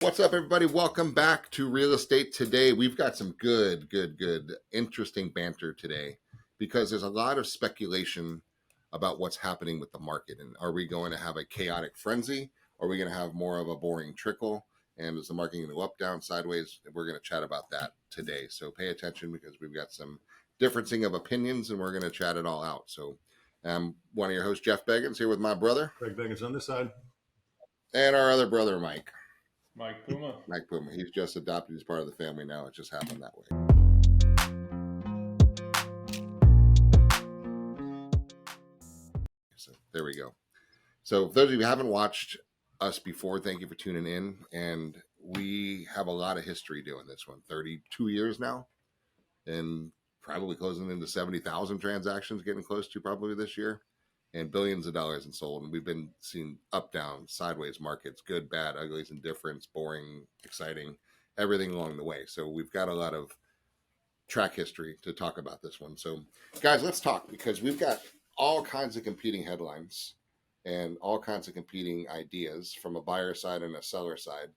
What's up, everybody? Welcome back to Real Estate Today. We've got some good, interesting banter today because there's a lot of speculation about what's happening with the market. And are we going to have a chaotic frenzy? Or are we going to have more of a boring trickle? And is the market going to go up, down, sideways? We're going to chat about that today. So pay attention because we've got some differencing of opinions and we're going to chat it all out. So one of your hosts, Jeff Beggins, here with my brother. Greg Beggins on this side. And our other brother, Mike. Mike Puma. Mike Puma. He's just adopted. He's part of the family now. It just happened that way. So there we go. So for those of you who haven't watched us before, thank you for tuning in. And we have a lot of history doing this one. 32 years now. And probably closing into 70,000 transactions, getting close to probably this year. And billions of dollars in sold. And we've been seeing up, down, sideways markets, good, bad, uglies, indifference, boring, exciting, everything along the way. So we've got a lot of track history to talk about this one. So guys, let's talk because we've got all kinds of competing headlines and all kinds of competing ideas from a buyer side and a seller side.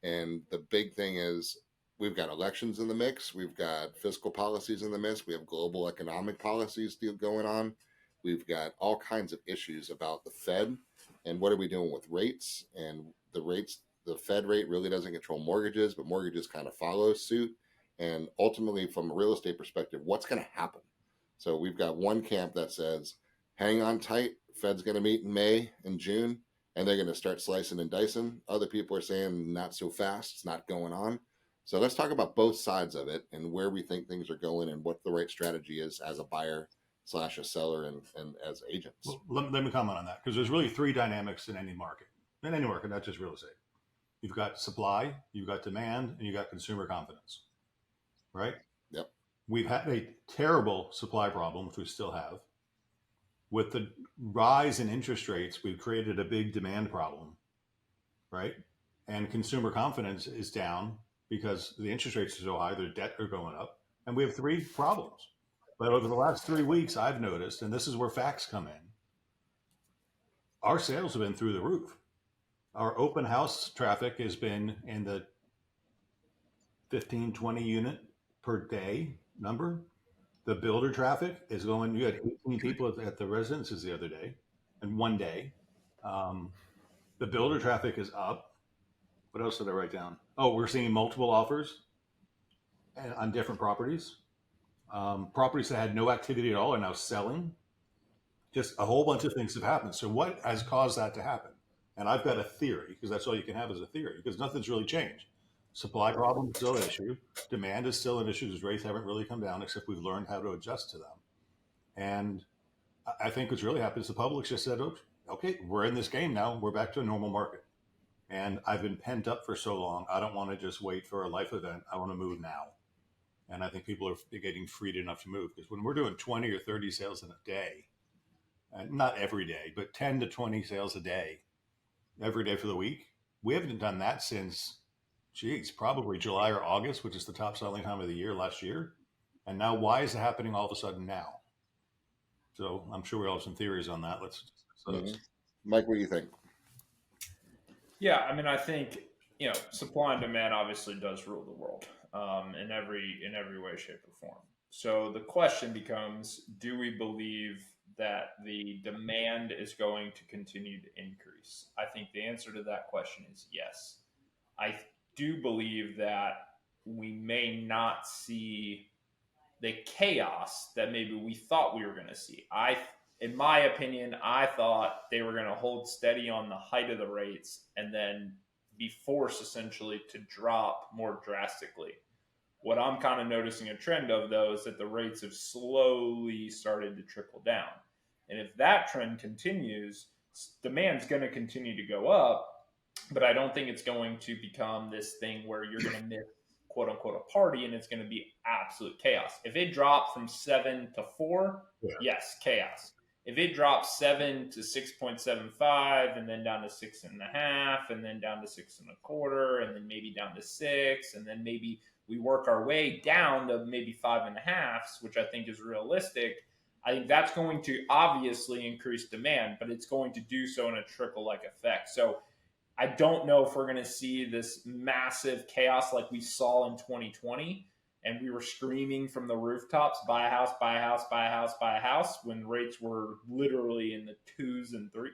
And the big thing is we've got elections in the mix. We've got fiscal policies in the mix. We have global economic policies going on. We've got all kinds of issues about the Fed and what are we doing with rates, and the Fed rate really doesn't control mortgages, but mortgages kind of follow suit. And ultimately from a real estate perspective, what's going to happen? So we've got one camp that says, hang on tight. Fed's going to meet in May and June, and they're going to start slicing and dicing. Other people are saying not so fast. It's not going on. So let's talk about both sides of it and where we think things are going and what the right strategy is as a buyer / a seller and as agents. Well, let me comment on that because there's really three dynamics in any market, not just real estate. You've got supply, you've got demand, and you've got consumer confidence, right? Yep. We've had a terrible supply problem, which we still have. With the rise in interest rates, we've created a big demand problem, right? And consumer confidence is down because the interest rates are so high, their debt are going up, and we have three problems. But over the last 3 weeks, I've noticed, and this is where facts come in, our sales have been through the roof. Our open house traffic has been in the 15, 20 unit per day number. The builder traffic is going, you had 18 people at the residences the other day, in one day. The builder traffic is up. What else did I write down? Oh, we're seeing multiple offers on different properties. Properties that had no activity at all are now selling. Just a whole bunch of things have happened. So what has caused that to happen? And I've got a theory, because that's all you can have is a theory, because nothing's really changed. Supply problem is still an issue. Demand is still an issue because rates haven't really come down, except we've learned how to adjust to them. And I think what's really happened is the public just said, okay, we're in this game now. We're back to a normal market. And I've been pent up for so long. I don't want to just wait for a life event. I want to move now. And I think people are getting freed enough to move, because when we're doing 20 or 30 sales in a day, not every day, but 10 to 20 sales a day, every day for the week, we haven't done that since, probably July or August, which is the top selling time of the year last year. And now why is it happening all of a sudden now? So I'm sure we all have some theories on that. Mike, what do you think? Yeah, I mean, I think, supply and demand obviously does rule the world in every way, shape, or form. So the question becomes, do we believe that the demand is going to continue to increase? I think the answer to that question is yes. I do believe that we may not see the chaos that maybe we thought we were going to see. In my opinion, I thought they were going to hold steady on the height of the rates and then be forced essentially to drop more drastically. What I'm kind of noticing a trend of, though, is that the rates have slowly started to trickle down. And if that trend continues, demand's going to continue to go up, but I don't think it's going to become this thing where you're going to miss, quote unquote, a party and it's going to be absolute chaos. If it dropped from 7 to 4, yes, chaos. If it drops 7 to 6.75 and then down to 6.5 and then down to 6.25 and then maybe down to 6 and then maybe we work our way down to maybe 5.5, which I think is realistic, I think that's going to obviously increase demand, but it's going to do so in a trickle-like effect. So I don't know if we're going to see this massive chaos like we saw in 2020. And we were screaming from the rooftops, buy a house, buy a house, buy a house, buy a house, when rates were literally in the 2s and 3s.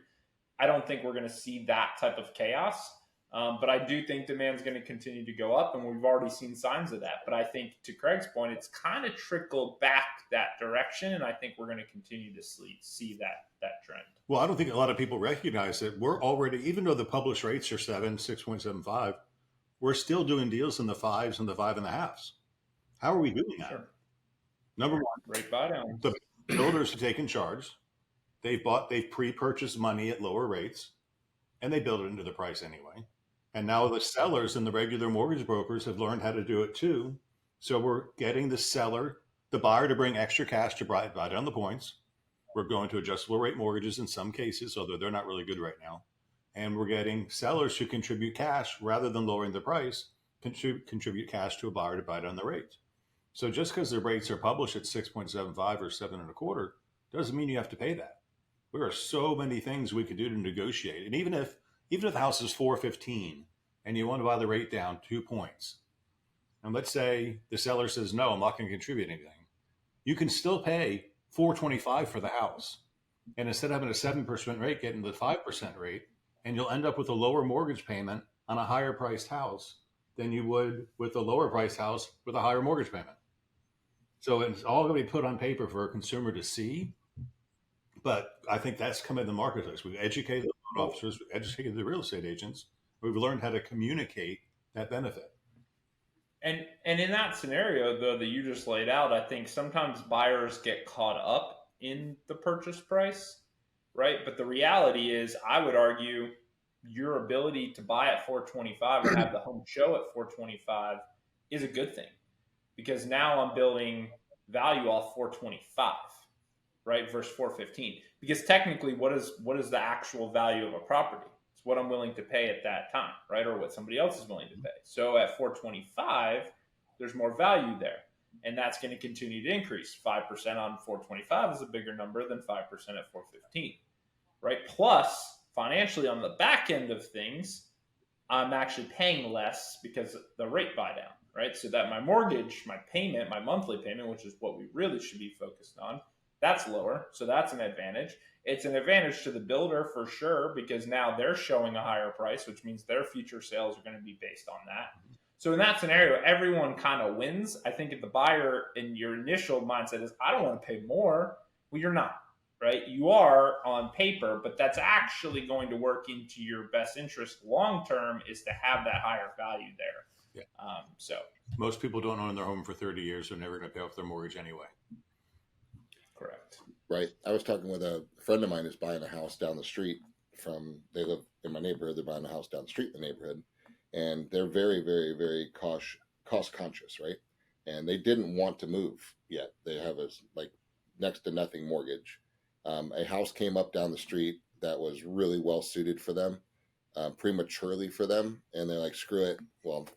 I don't think we're going to see that type of chaos. But I do think demand's going to continue to go up, and we've already seen signs of that. But I think, to Craig's point, it's kind of trickled back that direction, and I think we're going to continue to see that trend. Well, I don't think a lot of people recognize that we're already, even though the published rates are 6.75, we're still doing deals in the 5s and the 5.5s. How are we doing that? Sure. Number one, rate buy down. The builders have taken charge. They've pre-purchased money at lower rates, and they build it into the price anyway. And now the sellers and the regular mortgage brokers have learned how to do it too. So we're getting the buyer to bring extra cash to buy down the points. We're going to adjustable rate mortgages in some cases, although they're not really good right now. And we're getting sellers who contribute cash rather than lowering the price, contribute cash to a buyer to buy down the rate. So just because the rates are published at 6.75 or 7.25 doesn't mean you have to pay that. There are so many things we could do to negotiate. And even if the house is 415 and you want to buy the rate down 2 points, and let's say the seller says, no, I'm not going to contribute anything, you can still pay 425 for the house. And instead of having a 7% rate, get into the 5% rate, and you'll end up with a lower mortgage payment on a higher priced house than you would with a lower priced house with a higher mortgage payment. So it's all going to be put on paper for a consumer to see. But I think that's come in the marketplace. We've educated the loan officers, we've educated the real estate agents. We've learned how to communicate that benefit. And in that scenario, though, that you just laid out, I think sometimes buyers get caught up in the purchase price, right? But the reality is, I would argue, your ability to buy at 425 or have the home show at 425 is a good thing, because now I'm building value off 425, right, versus 415. Because technically, what is the actual value of a property? It's what I'm willing to pay at that time, right, or what somebody else is willing to pay. So at 425, there's more value there, and that's going to continue to increase. 5% on 425 is a bigger number than 5% at 415, right? Plus, financially, on the back end of things, I'm actually paying less because of the rate buy down, right? So that my mortgage, my payment, my monthly payment, which is what we really should be focused on, that's lower. So that's an advantage. It's an advantage to the builder for sure, because now they're showing a higher price, which means their future sales are going to be based on that. So in that scenario, everyone kind of wins. I think if the buyer in your initial mindset is, I don't want to pay more, well, you're not. Right? You are on paper, but that's actually going to work into your best interest long term, is to have that higher value there. Yeah. So most people don't own their home for 30 years. They're never going to pay off their mortgage anyway. Correct. Right. I was talking with a friend of mine who's buying a house down the street they live in my neighborhood. They're buying a house down the street in the neighborhood, and they're very, very, very cost conscious, right? And they didn't want to move yet. They have a next to nothing mortgage. A house came up down the street that was really well suited for them, prematurely for them, and they're like, screw it. Well,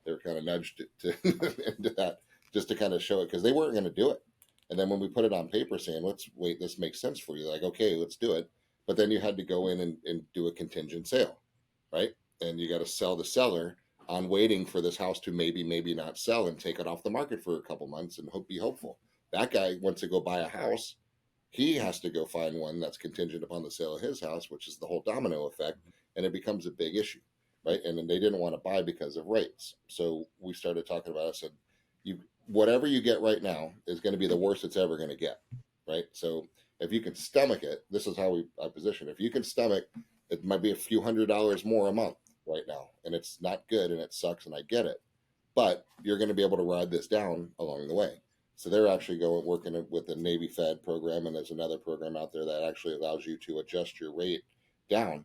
they were kind of nudged into that just to kind of show it, because they weren't going to do it. And then when we put it on paper saying, let's wait, this makes sense for you, like, okay, let's do it. But then you had to go in and do a contingent sale, right? And you got to sell the seller on waiting for this house to maybe not sell, and take it off the market for a couple months and be hopeful. That guy wants to go buy a house. He has to go find one that's contingent upon the sale of his house, which is the whole domino effect, and it becomes a big issue, right? And then they didn't want to buy because of rates. So we started talking about it. I said, whatever you get right now is going to be the worst it's ever going to get, right? So if you can stomach it, this is how I position it. If you can stomach, it might be a few $100s more a month right now, and it's not good and it sucks, and I get it, but you're going to be able to ride this down along the way. So they're actually working with the Navy Fed program, and there's another program out there that actually allows you to adjust your rate down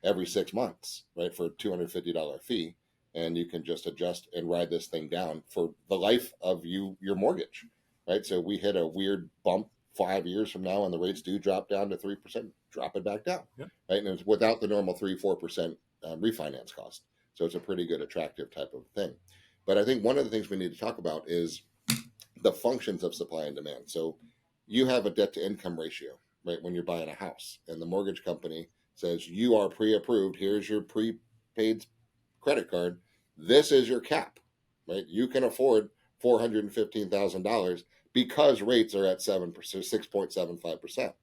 every 6 months, right, for a $250 fee, and you can just adjust and ride this thing down for the life of your mortgage, right? So we hit a weird bump 5 years from now, and the rates do drop down to 3%, drop it back down, Yep. right? And it's without the normal 3-4% refinance cost. So it's a pretty good, attractive type of thing. But I think one of the things we need to talk about is the functions of supply and demand. So you have a debt to income ratio, right, when you're buying a house, and the mortgage company says you are pre-approved. Here's your paid credit card, this is your cap, right? You can afford $415,000 because rates are at 7%, 6.75%.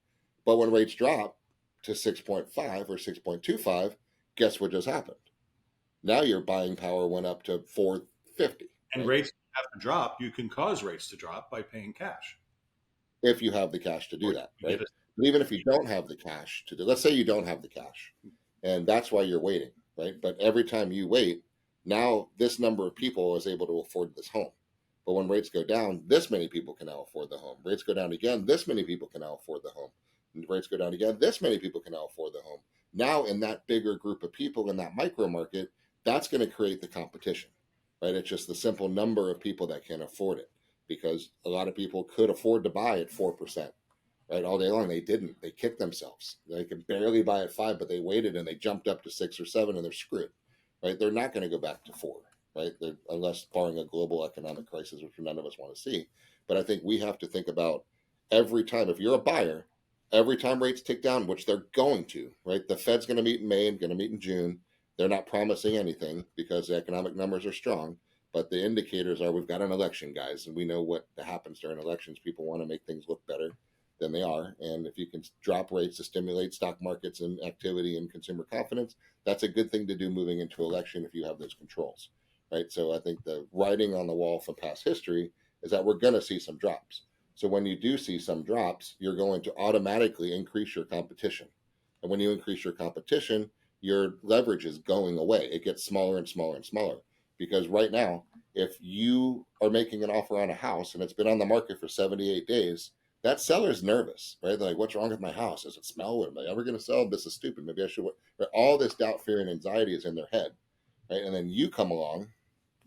But when rates drop to 6.5 or 6.25, guess what just happened? Now your buying power went up to 450. And right? rates have to drop. You can cause rates to drop by paying cash. If you have the cash to do Or that, you right? get But even if you don't have the cash to do, let's say you don't have the cash, and that's why you're waiting, right? But every time you wait, now this number of people is able to afford this home. But when rates go down, this many people can now afford the home. Rates go down again, this many people can now afford the home. And rates go down again, this many people can now afford the home. Now, in that bigger group of people in that micro market, that's going to create the competition, right? It's just the simple number of people that can afford it, because a lot of people could afford to buy at 4%, right? All day long. They didn't. They kicked themselves. They could barely buy at 5, but they waited and they jumped up to 6 or 7 and they're screwed, right? They're not going to go back to 4, right? Unless barring a global economic crisis, which none of us want to see. But I think we have to think about every time, if you're a buyer, every time rates tick down, which they're going to, right? The Fed's going to meet in May and going to meet in June. They're not promising anything because the economic numbers are strong. But the indicators are, we've got an election, guys, and we know what happens during elections. People want to make things look better than they are. And if you can drop rates to stimulate stock markets and activity and consumer confidence, that's a good thing to do moving into election if you have those controls, right? So I think the writing on the wall from past history is that we're going to see some drops. So when you do see some drops, you're going to automatically increase your competition. And when you increase your competition, your leverage is going away. It gets smaller and smaller and smaller. Because right now, if you are making an offer on a house and it's been on the market for 78 days, that seller's nervous, right? They're like, what's wrong with my house? Does it smell? Am I ever going to sell? This is stupid. Maybe I should. Right? All this doubt, fear, and anxiety is in their head, right? And then you come along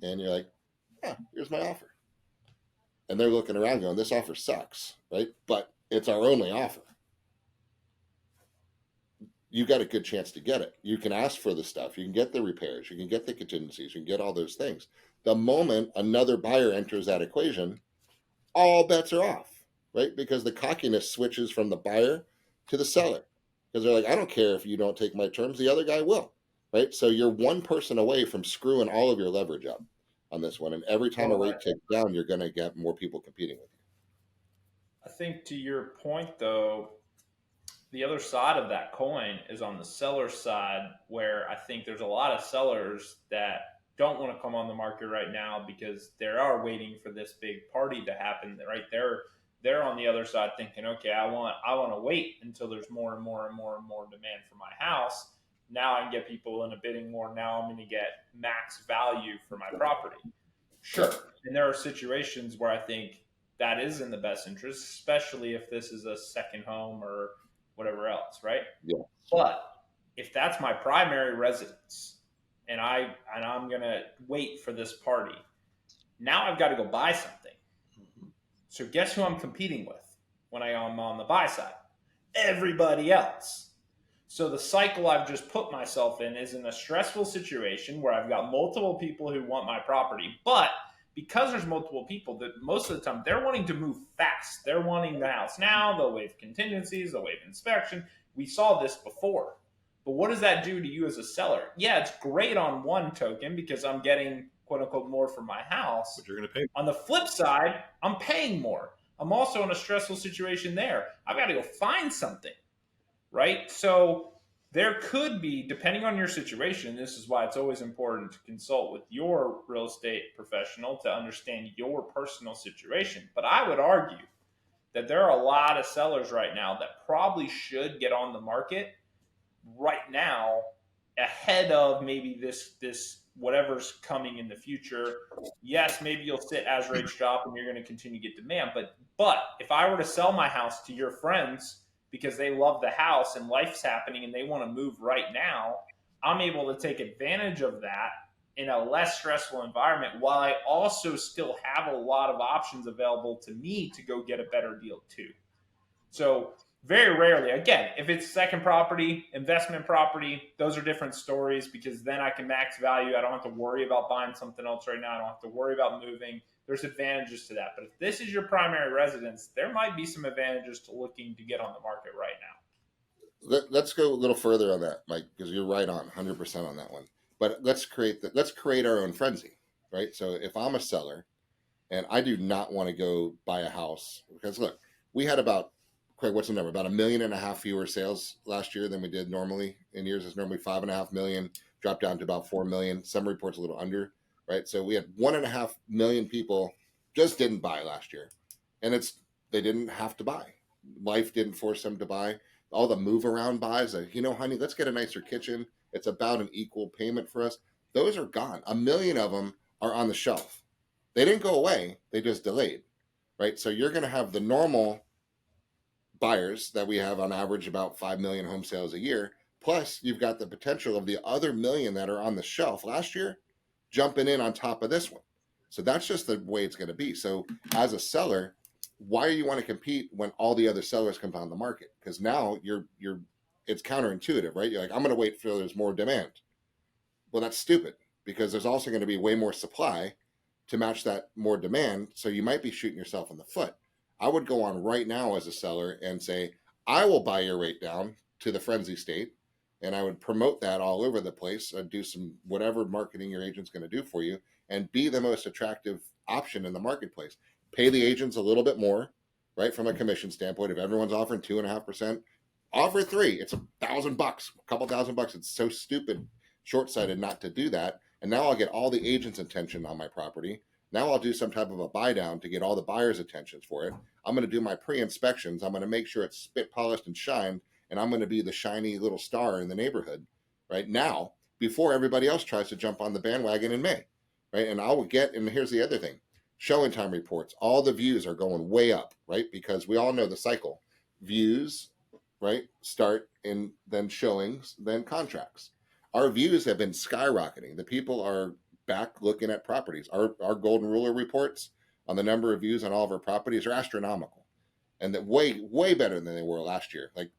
and you're like, yeah, here's my offer. And they're looking around going, this offer sucks, right? But it's our only offer. You got a good chance to get it. You can ask for the stuff. You can get the repairs. You can get the contingencies. You can get all those things. The moment another buyer enters that equation, all bets are off, right? Because the cockiness switches from the buyer to the seller. Because they're like, I don't care if you don't take my terms, the other guy will, right? So you're one person away from screwing all of your leverage up on this one. And every time a rate ticks down, you're going to get more people competing with you. I think to your point, though, the other side of that coin is on the seller side, where I think there's a lot of sellers that don't want to come on the market right now because they are waiting for this big party to happen. Right, they're on the other side thinking, okay, I want to wait until there's more and more and more and more demand for my house. Now I can get people in a bidding war. Now I'm going to get max value for my property. Sure, and there are situations where I think that is in the best interest, especially if this is a second home or whatever else, right? Yeah. But if that's my primary residence and I'm gonna wait for this party, now I've got to go buy something. So guess who I'm competing with when I am on the buy side? Everybody else. So the cycle I've just put myself in is in a stressful situation where I've got multiple people who want my property, but because there's multiple people, that most of the time they're wanting to move fast. They're wanting the house now. They'll waive contingencies. They'll waive inspection. We saw this before. But what does that do to you as a seller? Yeah, it's great on one token because I'm getting quote unquote more for my house. But you're going to pay. On the flip side, I'm paying more. I'm also in a stressful situation there. I've got to go find something, right? So there could be, depending on your situation, this is why it's always important to consult with your real estate professional to understand your personal situation. But I would argue that there are a lot of sellers right now that probably should get on the market right now ahead of maybe this whatever's coming in the future. Yes, maybe you'll sit as rates drop and you're going to continue to get demand. But if I were to sell my house to your friends because they love the house and life's happening and they want to move right now, I'm able to take advantage of that in a less stressful environment while I also still have a lot of options available to me to go get a better deal too. So very rarely, again, if it's second property, investment property, those are different stories because then I can max value. I don't have to worry about buying something else right now. I don't have to worry about moving. There's advantages to that. But if this is your primary residence, there might be some advantages to looking to get on the market right now. Let's go a little further on that, Mike, because you're right on 100% on that one. But let's create our own frenzy, right? So if I'm a seller and I do not want to go buy a house, because look, we had about, Craig, what's the number? About 1.5 million fewer sales last year than we did normally in years. It's normally 5.5 million, dropped down to about 4 million. Some reports a little under, right? So we had 1.5 million people just didn't buy last year, and they didn't have to buy. Life didn't force them to buy. All the move around buys, honey, let's get a nicer kitchen. It's about an equal payment for us. Those are gone. 1 million of them are on the shelf. They didn't go away. They just delayed, right? So you're going to have the normal buyers that we have on average about 5 million home sales a year. Plus, you've got the potential of the other million that are on the shelf last year jumping in on top of this one. So that's just the way it's going to be. So as a seller, why do you want to compete when all the other sellers come on the market? Because now it's counterintuitive, right? You're like, I'm going to wait till there's more demand. Well, that's stupid, because there's also going to be way more supply to match that more demand. So you might be shooting yourself in the foot. I would go on right now as a seller and say, I will buy your rate down to the frenzy state. And I would promote that all over the place. I'd do some whatever marketing your agent's going to do for you and be the most attractive option in the marketplace. Pay the agents a little bit more, right? From a commission standpoint, if everyone's offering 2.5%, offer 3. It's $1,000, a couple $1,000. It's so stupid, short-sighted not to do that. And now I'll get all the agents' attention on my property. Now I'll do some type of a buy down to get all the buyers' attentions for it. I'm going to do my pre-inspections. I'm going to make sure it's spit polished and shined, and I'm going to be the shiny little star in the neighborhood right now before everybody else tries to jump on the bandwagon in May, right? And and here's the other thing, showing time reports, all the views are going way up, right? Because we all know the cycle. Views, right, start in then showings, then contracts. Our views have been skyrocketing. The people are back looking at properties. Our golden ruler reports on the number of views on all of our properties are astronomical, and that way better than they were last year. Like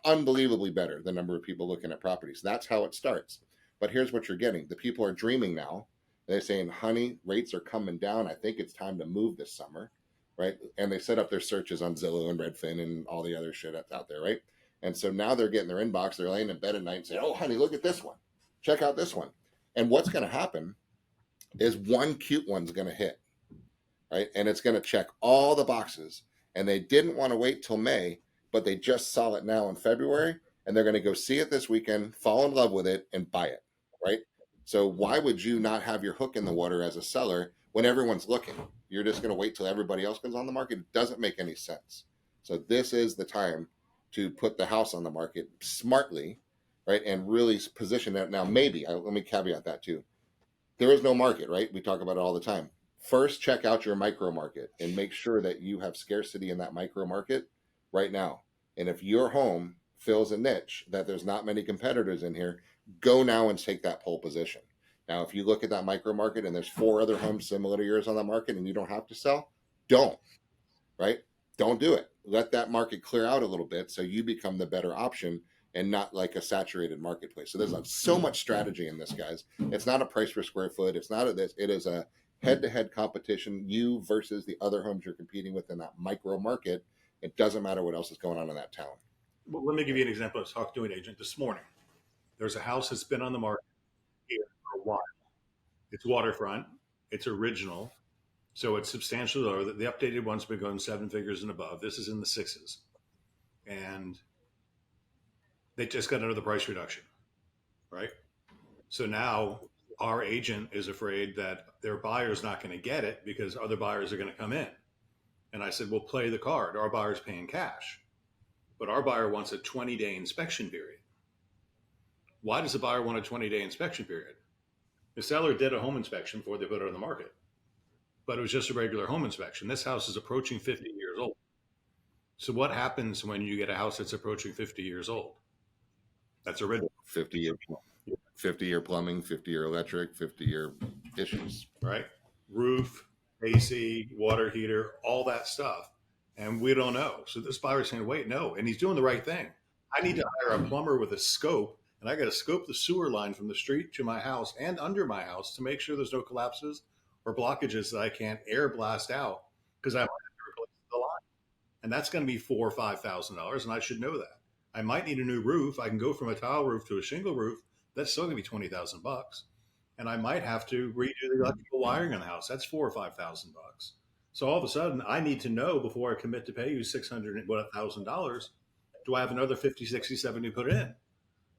unbelievably better, the number of people looking at properties. That's how it starts. But here's what you're getting. The people are dreaming now. They're saying, honey, rates are coming down. I think it's time to move this summer, right? And they set up their searches on Zillow and Redfin and all the other shit that's out there, right? And so now they're getting their inbox. They're laying in bed at night and saying, oh, honey, look at this one. Check out this one. And what's going to happen is one cute one's going to hit, right? And it's going to check all the boxes. And they didn't want to wait till May, but they just saw it now in February, and they're going to go see it this weekend, fall in love with it, and buy it, right? So why would you not have your hook in the water as a seller when everyone's looking? You're just going to wait till everybody else comes on the market? It doesn't make any sense. So this is the time to put the house on the market smartly, right? And really position it. Now, maybe, let me caveat that too. There is no market, right? We talk about it all the time. First, check out your micro market and make sure that you have scarcity in that micro market right now. And if your home fills a niche that there's not many competitors in here, go now and take that pole position. Now, if you look at that micro market and there's 4 other homes similar to yours on the market and you don't have to sell, don't, right? Don't do it. Let that market clear out a little bit so you become the better option and not like a saturated marketplace. So there's so much strategy in this, guys. It's not a price per square foot. It's not this. It is a head-to-head competition, you versus the other homes you're competing with in that micro market. It doesn't matter what else is going on in that town. Well, let me give you an example. I was talking to an agent this morning. There's a house that's been on the market here for a while. It's waterfront. It's original. So it's substantially lower. The updated one's been going 7 figures and above. This is in the 6s. And they just got another price reduction, right? So now our agent is afraid that their buyer's not going to get it because other buyers are going to come in. And I said, well, play the card. Our buyer's paying cash, but our buyer wants a 20-day inspection period. Why does the buyer want a 20-day inspection period? The seller did a home inspection before they put it on the market, but it was just a regular home inspection. This house is approaching 50 years old. So what happens when you get a house that's approaching 50 years old? That's original. 50-year plumbing, 50-year electric, 50-year issues. Right? Roof, AC, water heater, all that stuff. And we don't know. So this buyer's saying, wait, no. And he's doing the right thing. I need to hire a plumber with a scope, and I got to scope the sewer line from the street to my house and under my house to make sure there's no collapses or blockages that I can't air blast out because I might have to replace the line. And that's going to be $4,000 or $5,000, and I should know that. I might need a new roof. I can go from a tile roof to a shingle roof, that's still going to be $20,000. And I might have to redo the electrical wiring in the house. That's $4,000 or $5,000. So all of a sudden, I need to know before I commit to pay you $600,000. Do I have another 50, 60, 70 to put in?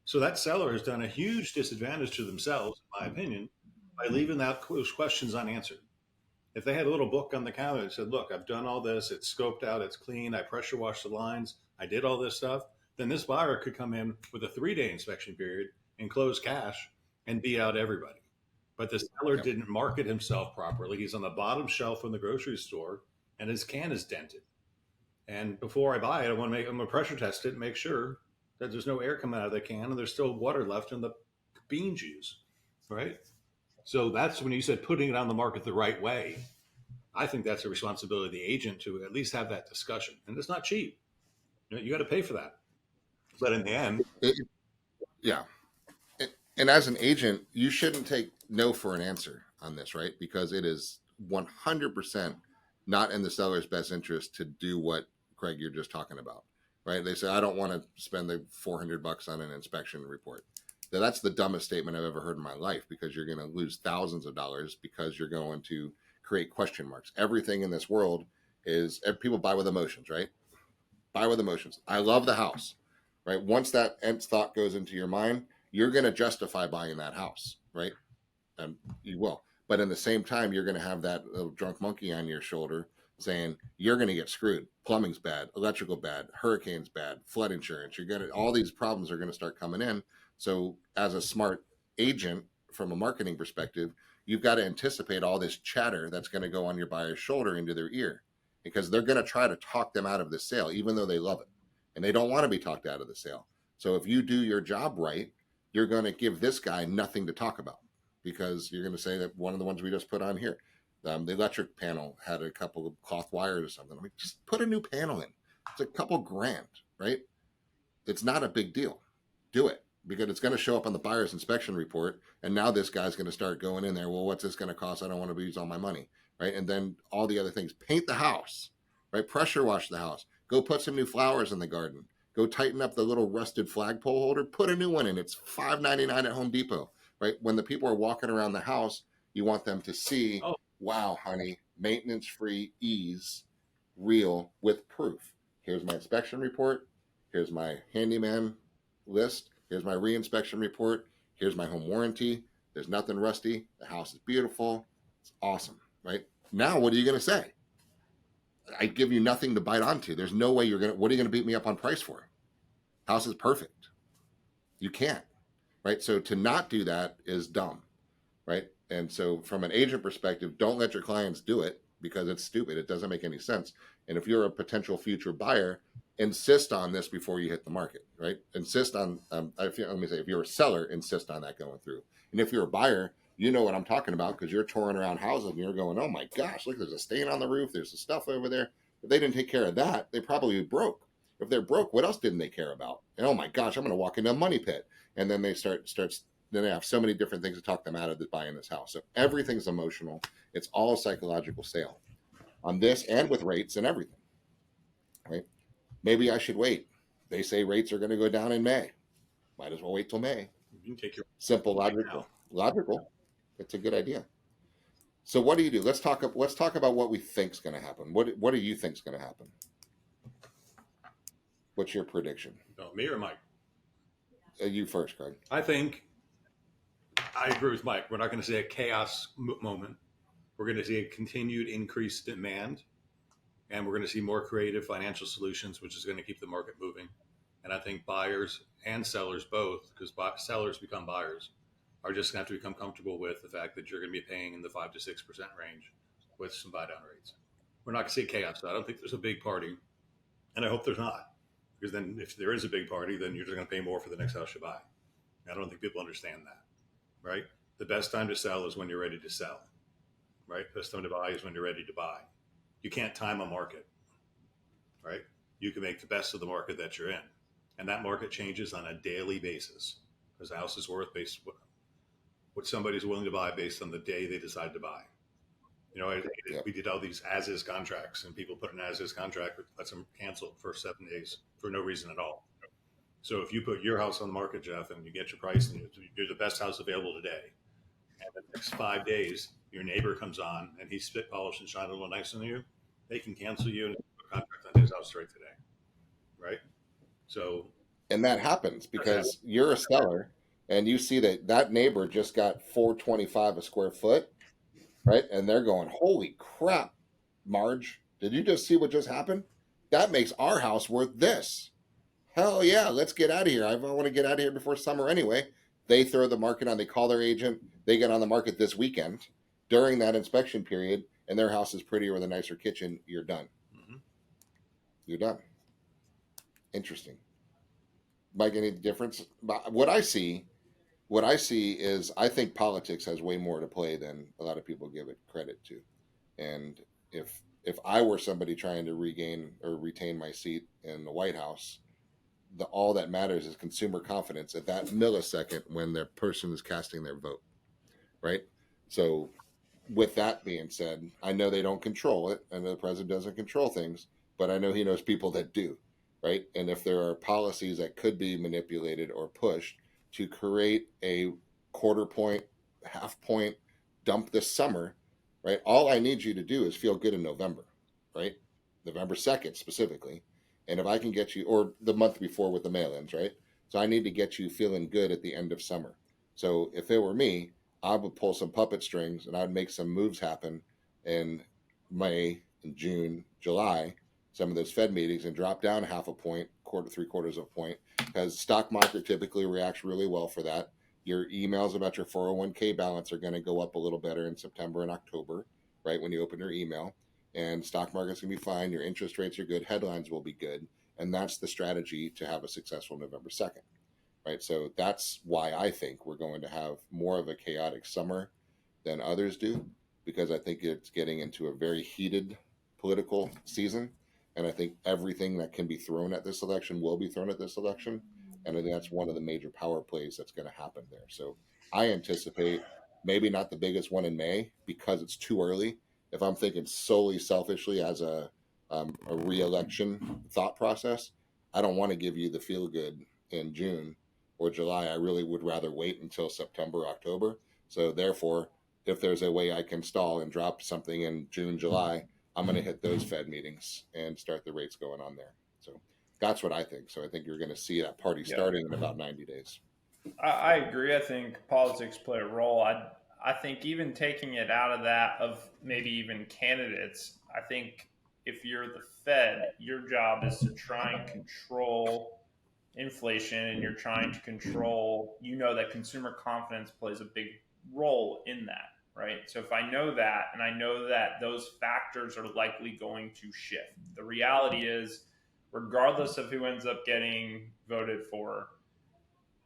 So that seller has done a huge disadvantage to themselves, in my opinion, by leaving those questions unanswered. If they had a little book on the counter that said, look, I've done all this, it's scoped out, it's clean, I pressure washed the lines, I did all this stuff, then this buyer could come in with a 3-day inspection period and close cash and beat out everybody. But the seller didn't market himself properly. He's on the bottom shelf in the grocery store and his can is dented. And before I buy it, I'm going to pressure test it and make sure that there's no air coming out of the can and there's still water left in the bean juice, right? So that's when you said putting it on the market the right way. I think that's a responsibility of the agent to at least have that discussion. And it's not cheap. You got to pay for that. But in the end. Yeah. And as an agent, you shouldn't take no for an answer on this, right? Because it is 100% not in the seller's best interest to do what, Craig, you're just talking about, right? They say, I don't want to spend the $400 on an inspection report. Now, that's the dumbest statement I've ever heard in my life, because you're going to lose thousands of dollars because you're going to create question marks. Everything in this world is, people buy with emotions, right? Buy with emotions. I love the house, right? Once that nth thought goes into your mind, you're going to justify buying that house, right? And you will. But in the same time, you're going to have that little drunk monkey on your shoulder saying, you're going to get screwed. Plumbing's bad, electrical bad, hurricanes bad, flood insurance. You're going to, all these problems are going to start coming in. So as a smart agent, from a marketing perspective, you've got to anticipate all this chatter that's going to go on your buyer's shoulder into their ear, because they're going to try to talk them out of the sale, even though they love it. And they don't want to be talked out of the sale. So if you do your job right, you're going to give this guy nothing to talk about, because you're going to say that one of the ones we just put on here, the electric panel had a couple of cloth wires or something. I'm like, just put a new panel in. It's a couple grand, right? It's not a big deal. Do it, because it's going to show up on the buyer's inspection report. And now this guy's going to start going in there. Well, what's this going to cost? I don't want to lose all my money, right? And then all the other things. Paint the house, right? Pressure wash the house. Go put some new flowers in the garden. Go tighten up the little rusted flagpole holder. Put a new one in. It's $5.99 at Home Depot, right? When the people are walking around the house, you want them to see, wow, honey, maintenance-free ease, real, with proof. Here's my inspection report. Here's my handyman list. Here's my re-inspection report. Here's my home warranty. There's nothing rusty. The house is beautiful. It's awesome, right? Now, what are you going to say? I give you nothing to bite onto. There's no way what are you going to beat me up on price for? House is perfect. You can't, right? So to not do that is dumb, right? And so from an agent perspective, don't let your clients do it, because it's stupid. It doesn't make any sense. And if you're a potential future buyer, insist on this before you hit the market, right? Insist on, let me say, if you're a seller, insist on that going through. And if you're a buyer, you know what I'm talking about, because you're touring around houses and you're going, oh my gosh, look, there's a stain on the roof. There's the stuff over there. If they didn't take care of that, they probably broke. If they're broke, what else didn't they care about? And oh my gosh, I'm going to walk into a money pit. And then they then they have so many different things to talk them out of buying this house. So everything's emotional. It's all a psychological sale on this, and with rates and everything, right? Maybe I should wait. They say rates are going to go down in May. Might as well wait till May. You can take your simple, logical. It's a good idea. So what do you do? Let's talk about what we think is going to happen. What do you think is going to happen? What's your prediction? Me or Mike? You first, Craig. I think I agree with Mike. We're not going to see a chaos moment. We're going to see a continued increased demand, and we're going to see more creative financial solutions, which is going to keep the market moving. And I think buyers and sellers both, because sellers become buyers, are just going to have to become comfortable with the fact that you're going to be paying in the 5 to 6% range with some buy down rates. We're not going to see chaos. I don't think there's a big party, and I hope there's not, because then if there is a big party, then you're just going to pay more for the next house you buy. I don't think people understand that, right? The best time to sell is when you're ready to sell, right? Best time to buy is when you're ready to buy. You can't time a market, right? You can make the best of the market that you're in. And that market changes on a daily basis, because the house is worth based what somebody's willing to buy based on the day they decide to buy. You know, we did all these as-is contracts, and people put an as-is contract that lets them cancel for 7 days for no reason at all. So if you put your house on the market, Jeff, and you get your price and you're the best house available today, and the next 5 days, your neighbor comes on and he's spit polished and shine a little nicer than you, they can cancel you and put a contract on his house right today. Right? So, And that happens because you're a seller and you see that neighbor just got 425 a square foot, right? And they're going, holy crap, Marge, did you just see what just happened? That makes our house worth this. Hell yeah, let's get out of here. I want to get out of here before summer anyway. They throw the market on, they call their agent, they get on the market this weekend during that inspection period, and their house is prettier with a nicer kitchen. You're done. mm-hmm. You're done. Interesting. Mike, any difference? What I see is I think politics has way more to play than a lot of people give it credit to. And if I were somebody trying to regain or retain my seat in the White House, all that matters is consumer confidence at that millisecond when the person is casting their vote, right? So with that being said, I know they don't control it. I know the president doesn't control things, but I know he knows people that do, right? And if there are policies that could be manipulated or pushed to create a quarter point, half point dump this summer, right? All I need you to do is feel good in November, right? November 2nd specifically. And if I can get you, or the month before with the mail-ins, right? So I need to get you feeling good at the end of summer. So if it were me, I would pull some puppet strings and I'd make some moves happen in May, and June, July, some of those Fed meetings, and drop down half a point, three quarters of a point, because stock market typically reacts really well for that. Your emails about your 401k balance are going to go up a little better in September and October, right? When you open your email, and stock market's going to be fine. Your interest rates are good. Headlines will be good. And that's the strategy to have a successful November 2nd, right? So that's why I think we're going to have more of a chaotic summer than others do, because I think it's getting into a very heated political season. And I think everything that can be thrown at this election will be thrown at this election. And I think that's one of the major power plays that's going to happen there. So I anticipate maybe not the biggest one in May because it's too early. If I'm thinking solely selfishly as a re-election thought process, I don't want to give you the feel good in June or July. I really would rather wait until September, October. So therefore, if there's a way I can stall and drop something in June, July, I'm going to hit those Fed meetings and start the rates going on there. So that's what I think. So I think you're going to see that party starting in about 90 days. I agree. I think politics play a role. I think even taking it out of that, of maybe even candidates, I think if you're the Fed, your job is to try and control inflation, and you're trying to control, that consumer confidence plays a big role in that, right? So if I know that, and I know that those factors are likely going to shift, the reality is, regardless of who ends up getting voted for,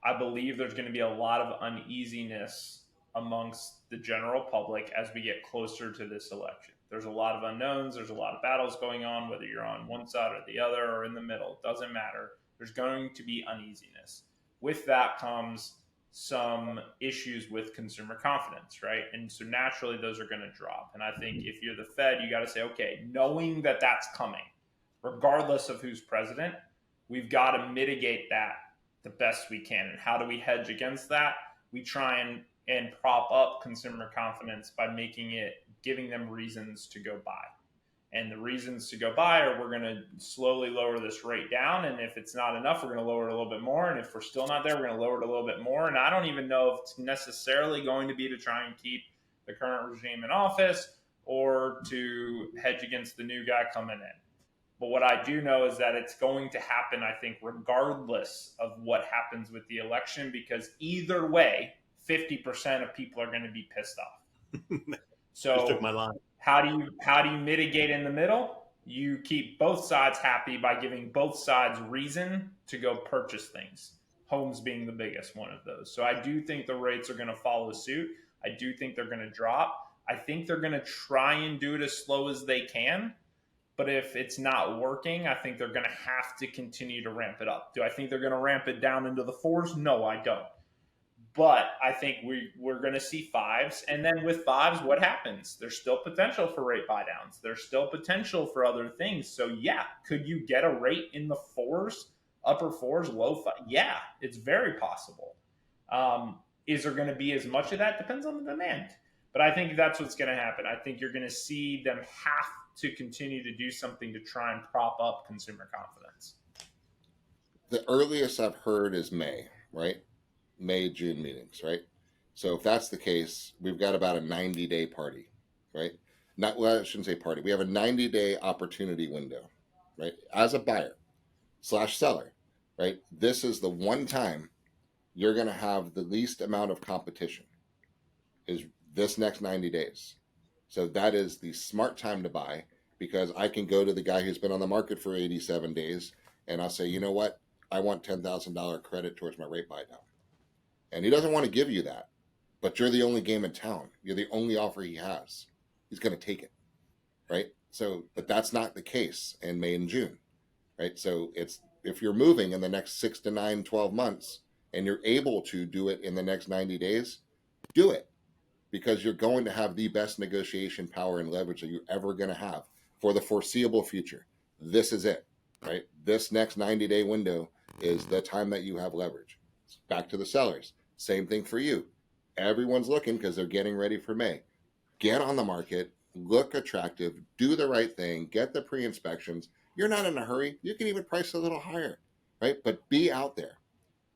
I believe there's going to be a lot of uneasiness amongst the general public as we get closer to this election. There's a lot of unknowns. There's a lot of battles going on, whether you're on one side or the other or in the middle. It doesn't matter. There's going to be uneasiness. With that comes some issues with consumer confidence, right? And so naturally, those are going to drop. And I think if you're the Fed, you got to say, okay, knowing that that's coming, regardless of who's president, we've got to mitigate that the best we can. And how do we hedge against that? We try and prop up consumer confidence by giving them reasons to go buy. And the reasons to go buy are, we're going to slowly lower this rate down. And if it's not enough, we're going to lower it a little bit more. And if we're still not there, we're going to lower it a little bit more. And I don't even know if it's necessarily going to be to try and keep the current regime in office or to hedge against the new guy coming in. But what I do know is that it's going to happen, I think, regardless of what happens with the election, because either way, 50% of people are going to be pissed off. So Just took my line. How do you mitigate in the middle? You keep both sides happy by giving both sides reason to go purchase things. Homes being the biggest one of those. So I do think the rates are going to follow suit. I do think they're going to drop. I think they're going to try and do it as slow as they can. But if it's not working, I think they're going to have to continue to ramp it up. Do I think they're going to ramp it down into the 4s? No, I don't. But I think we're going to see 5s. And then with 5s, what happens? There's still potential for rate buy downs. There's still potential for other things. So yeah, could you get a rate in the 4s upper fours, low five. Yeah, it's very possible. Is there going to be as much of that? Depends on the demand. But I think that's what's going to happen. I think you're going to see them have to continue to do something to try and prop up consumer confidence. The earliest I've heard is May, right? May, June meetings, right? So if that's the case, we've got about a 90-day party, right? Not, well, I shouldn't say party. We have a 90-day opportunity window, right? As a buyer / seller, right? This is the one time you're going to have the least amount of competition is this next 90 days. So that is the smart time to buy, because I can go to the guy who's been on the market for 87 days and I'll say, you know what? I want $10,000 credit towards my rate buy down. And he doesn't want to give you that, but you're the only game in town. You're the only offer he has. He's going to take it, right? So, but that's not the case in May and June, right? So it's, if you're moving in the next 6 to 9, 12 months and you're able to do it in the next 90 days, do it, because you're going to have the best negotiation power and leverage that you're ever going to have for the foreseeable future. This is it, right? This next 90-day window is the time that you have leverage. Back to the sellers. Same thing for you. Everyone's looking because they're getting ready for May. Get on the market, look attractive, do the right thing, get the pre-inspections. You're not in a hurry. You can even price a little higher, right? But be out there.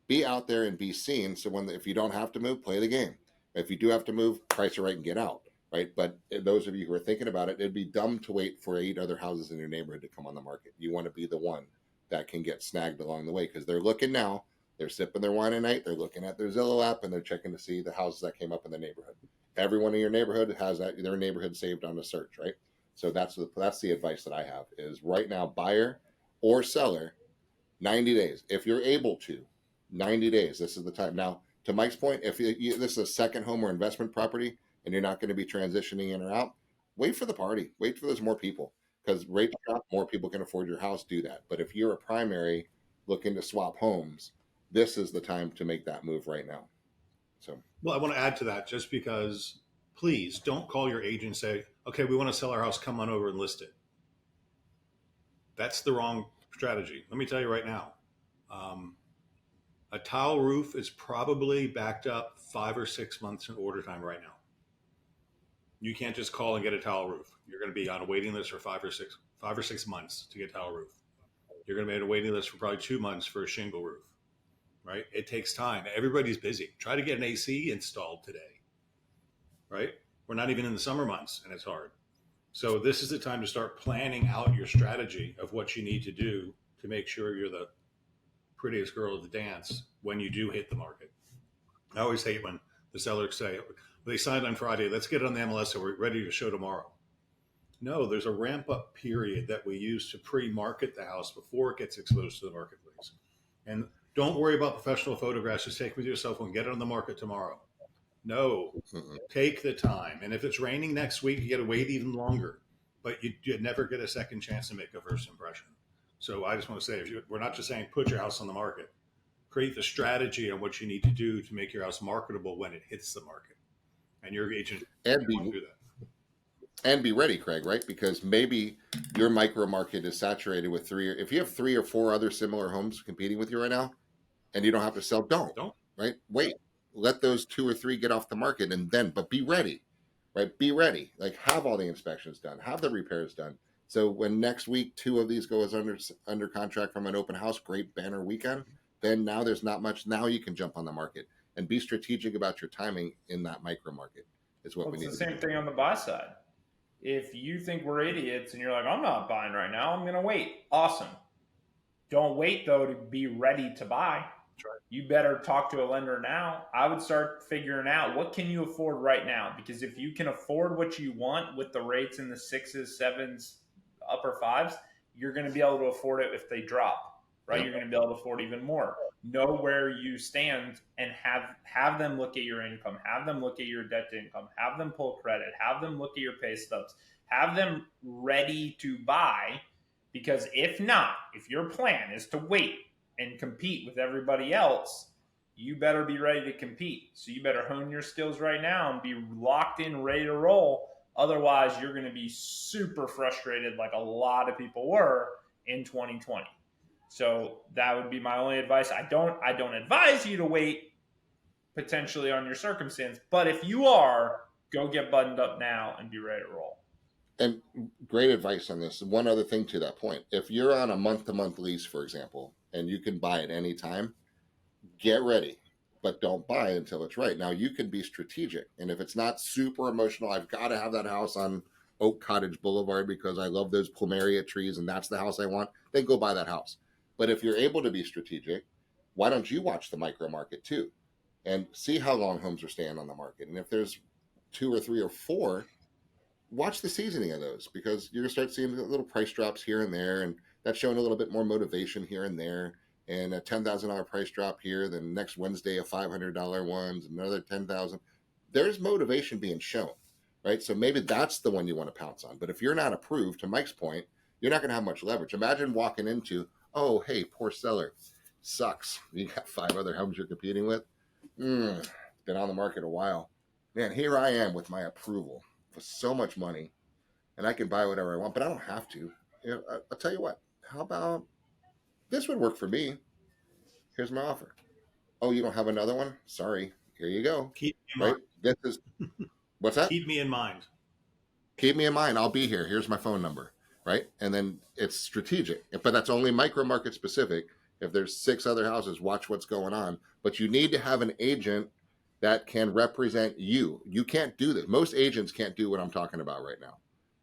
Be out there and be seen. So if you don't have to move, play the game. If you do have to move, price it right and get out, right? But those of you who are thinking about it, it'd be dumb to wait for 8 other houses in your neighborhood to come on the market. You want to be the one that can get snagged along the way, because they're looking now. They're sipping their wine at night. They're looking at their Zillow app and they're checking to see the houses that came up in the neighborhood. Everyone in your neighborhood has their neighborhood saved on a search, right? So that's the advice that I have is right now, buyer or seller, 90 days. If you're able to, 90 days, this is the time. Now, to Mike's point, if this is a second home or investment property and you're not going to be transitioning in or out, wait for the party. Wait for there's more people, because rate drop, more people can afford your house, do that. But if you're a primary looking to swap homes, this is the time to make that move right now. So, well, I want to add to that, just because please don't call your agent and say, okay, we want to sell our house, come on over and list it. That's the wrong strategy. Let me tell you right now. A tile roof is probably backed up 5 or 6 months in order time right now. You can't just call and get a tile roof. You're going to be on a waiting list for 5 or 6 months to get a tile roof. You're going to be on a waiting list for probably 2 months for a shingle roof, right? It takes time. Everybody's busy. Try to get an AC installed today, right? We're not even in the summer months and it's hard. So this is the time to start planning out your strategy of what you need to do to make sure you're the prettiest girl at the dance when you do hit the market. I always hate when the sellers say, they signed on Friday, let's get it on the MLS so we're ready to show tomorrow. No, there's a ramp up period that we use to pre-market the house before it gets exposed to the marketplace. And don't worry about professional photographs. Just take it with your cell phone, get it on the market tomorrow. No, take the time. And if it's raining next week, you got to wait even longer, but you never get a second chance to make a first impression. So I just want to say, we're not just saying put your house on the market, create the strategy on what you need to do to make your house marketable when it hits the market. And your agent and will do that. And be ready, Craig, right? Because maybe your micro market is saturated with if you have 3 or 4 other similar homes competing with you right now and you don't have to sell, don't, right? Wait, let those 2 or 3 get off the market and then, but be ready, right? Be ready. Like, have all the inspections done, have the repairs done. So when next week 2 of these goes under contract from an open house, great banner weekend, then now there's not much. Now you can jump on the market and be strategic about your timing in that micro market is what we need to do. It's the same thing on the buy side. If you think we're idiots and you're like, I'm not buying right now, I'm going to wait. Awesome. Don't wait, though, to be ready to buy. Right. You better talk to a lender now. I would start figuring out what can you afford right now, because if you can afford what you want with the rates in the 6s, 7s, upper 5s, you're going to be able to afford it if they drop, right? Yep. You're going to be able to afford even more. Know where you stand and have them look at your income, have them look at your debt to income, have them pull credit, have them look at your pay stubs, have them ready to buy. Because if not, if your plan is to wait and compete with everybody else, you better be ready to compete. So you better hone your skills right now and be locked in, ready to roll. Otherwise, you're going to be super frustrated like a lot of people were in 2020. So that would be my only advice. I don't advise you to wait potentially on your circumstance, but if you are, go get buttoned up now and be ready to roll. And great advice on this. One other thing to that point: if you're on a month-to-month lease, for example, and you can buy at any time, get ready, but don't buy until it's right. Now, you can be strategic, and if it's not super emotional, I've got to have that house on Oak Cottage Boulevard because I love those plumeria trees and that's the house I want, then go buy that house. But if you're able to be strategic, why don't you watch the micro market too and see how long homes are staying on the market? And if there's 2 or 3 or 4, watch the seasoning of those, because you're going to start seeing little price drops here and there, and that's showing a little bit more motivation here and there. And a $10,000 price drop here, then next Wednesday a $500 one's another 10,000. There's motivation being shown, right? So maybe that's the one you want to pounce on. But if you're not approved, to Mike's point, you're not going to have much leverage. Imagine walking into, oh, hey, poor seller, sucks. You got 5 other homes you're competing with. Been on the market a while. Man, here I am with my approval for so much money, and I can buy whatever I want, but I don't have to. I'll tell you what. How about this would work for me? Here's my offer. Oh, you don't have another one? Sorry. Here you go. Keep me in Right? mind. This is what's that? Keep me in mind. Keep me in mind. I'll be here. Here's my phone number. Right? And then it's strategic, but that's only micro market specific. If there's 6 other houses, watch what's going on. But you need to have an agent that can represent you. You can't do this. Most agents can't do what I'm talking about right now,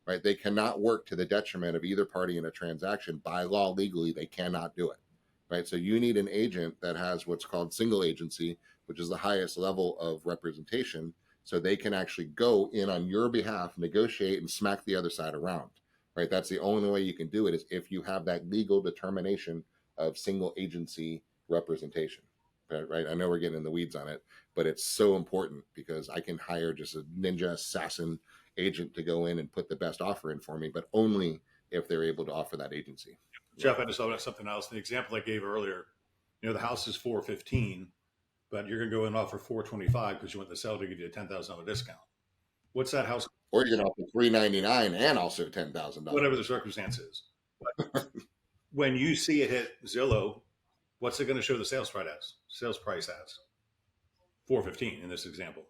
right? They cannot work to the detriment of either party in a transaction. By law, legally, they cannot do it, right? So you need an agent that has what's called single agency, which is the highest level of representation, so they can actually go in on your behalf, negotiate, and smack the other side around, right? That's the only way you can do it, is if you have that legal determination of single agency representation. Right? I know we're getting in the weeds on it, but it's so important because I can hire just a ninja assassin agent to go in and put the best offer in for me, but only if they're able to offer that agency. Jeff, I just thought about something else. The example I gave earlier, the house is $415, but you're going to go and offer $425 because you want the seller to give you a $10,000 discount. What's that house? Or you're going to offer $399 and also $10,000. Whatever the circumstance is. But when you see it hit Zillow, what's it going to show the sales price as? Sales price as $415 in this example,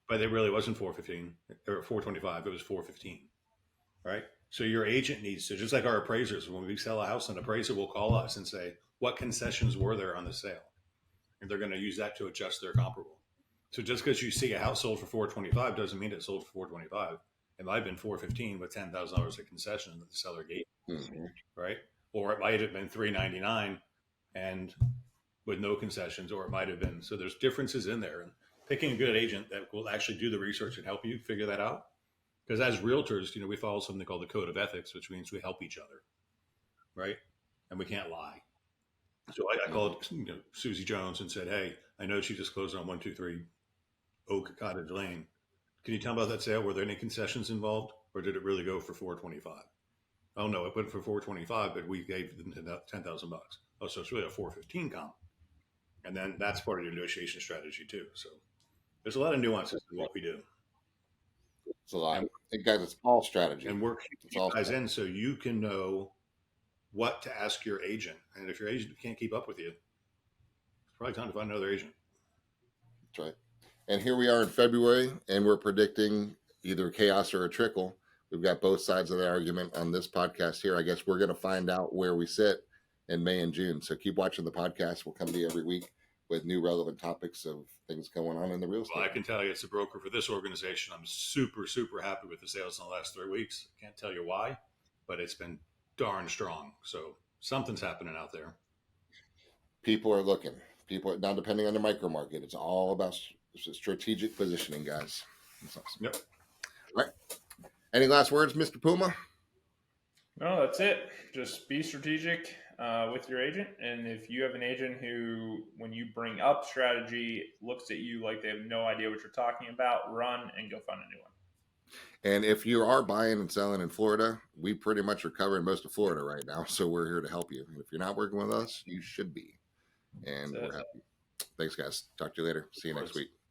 but it really wasn't $415 or $425. It was $415, right? So your agent needs to, just like our appraisers, when we sell a house, an appraiser will call us and say, what concessions were there on the sale? And they're going to use that to adjust their comparable. So just because you see a house sold for $425 doesn't mean it sold for $425. It might have been $415 with $10,000 of concession that the seller gave, right? Or it might have been $399 and with no concessions, or it might have been. So there's differences in there, and picking a good agent that will actually do the research and help you figure that out. Because as realtors, we follow something called the code of ethics, which means we help each other, right? And we can't lie. So I called Susie Jones and said, hey, I know she just closed on 123 Oak Cottage Lane. Can you tell me about that sale? Were there any concessions involved, or did it really go for $425? Oh no, it went for $425, but we gave them $10,000. Oh, so it's really a $415 comp. And then that's part of your negotiation strategy too. So there's a lot of nuances in what we do. It's a lot. Guys, it's all strategy. And work you guys in so you can know what to ask your agent. And if your agent can't keep up with you, it's probably time to find another agent. That's right. And here we are in February, and we're predicting either chaos or a trickle. We've got both sides of the argument on this podcast here. I guess we're going to find out where we sit in May and June. So keep watching the podcast. We'll come to you every week with new relevant topics of things going on in the real estate. Well, I can tell you, it's a broker for this organization. I'm super, super happy with the sales in the last 3 weeks. I can't tell you why, but it's been darn strong. So something's happening out there. People are looking. People now, depending on the micro market, it's all about strategic positioning, guys. That's awesome. Yep. All right. Any last words, Mr. Puma? No, that's it. Just be strategic with your agent. And if you have an agent who, when you bring up strategy, looks at you like they have no idea what you're talking about, run and go find a new one. And if you are buying and selling in Florida, we pretty much are covering most of Florida right now. So we're here to help you. And if you're not working with us, you should be. And we're happy. Thanks, guys. Talk to you later. See you next week.